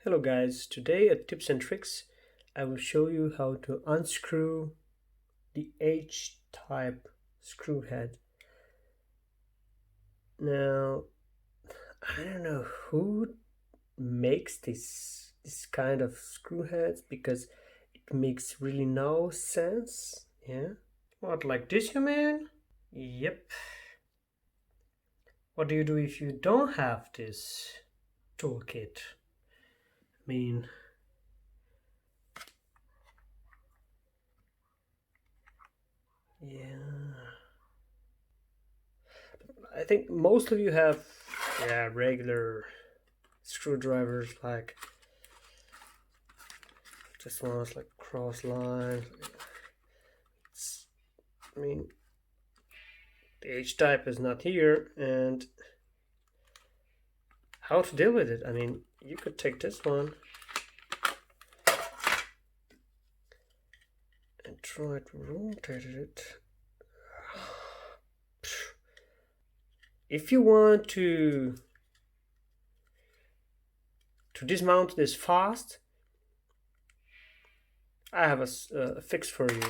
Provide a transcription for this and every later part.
Hello guys, today at Tips and Tricks I will show you how to unscrew the H-type screw head. Now, I don't know who makes this kind of screw heads because it makes really no sense. Yeah? What, like this, you mean? Yep. What do you do if you don't have this toolkit? I mean, yeah. I think most of you have regular screwdrivers, like just ones like cross lines. I mean, the H type is not here, and how to deal with it? I mean, you could take this one and try to rotate it. If you want to dismount this fast, I have a fix for you.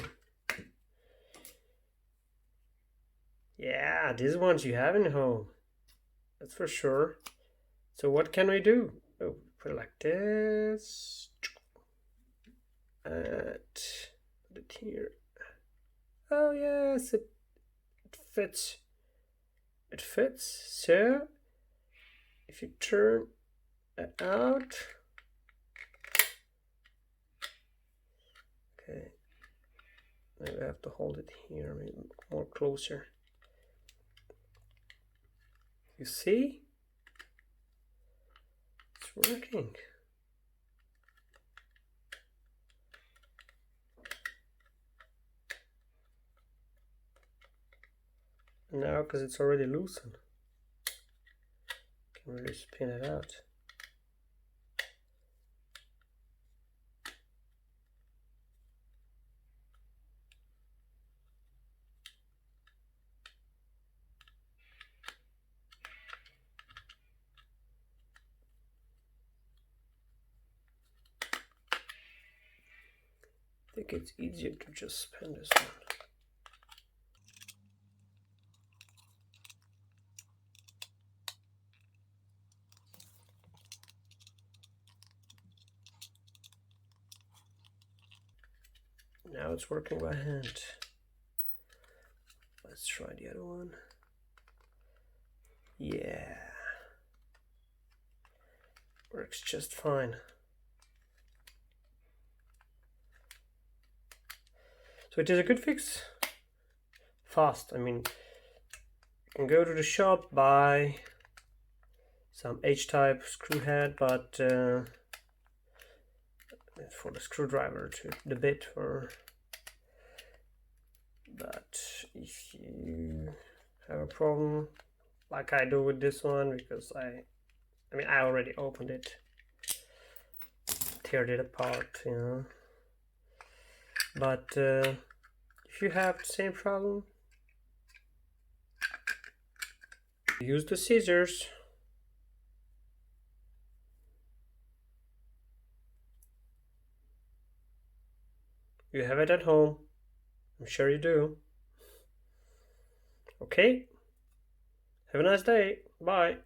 Yeah, these ones you have in home, that's for sure. So what can we do? Oh, put it like this, and put it here. Oh yes, it fits. It fits. So if you turn it out, okay, maybe I have to hold it here, maybe more closer. You see? It's working. Now, because it's already loosened, can really spin it out. I think it's easier to just spin this one. Now it's working by hand. Let's try the other one. Yeah, works just fine. So it is a good fix. Fast. I mean, you can go to the shop, buy some H-type screw head, but for the screwdriver to the bit for. But if you have a problem, like I do with this one, because I already opened it, teared it apart, you know. But if you have the same problem, use the scissors. You have it at home. I'm sure you do. Okay. Have a nice day. Bye.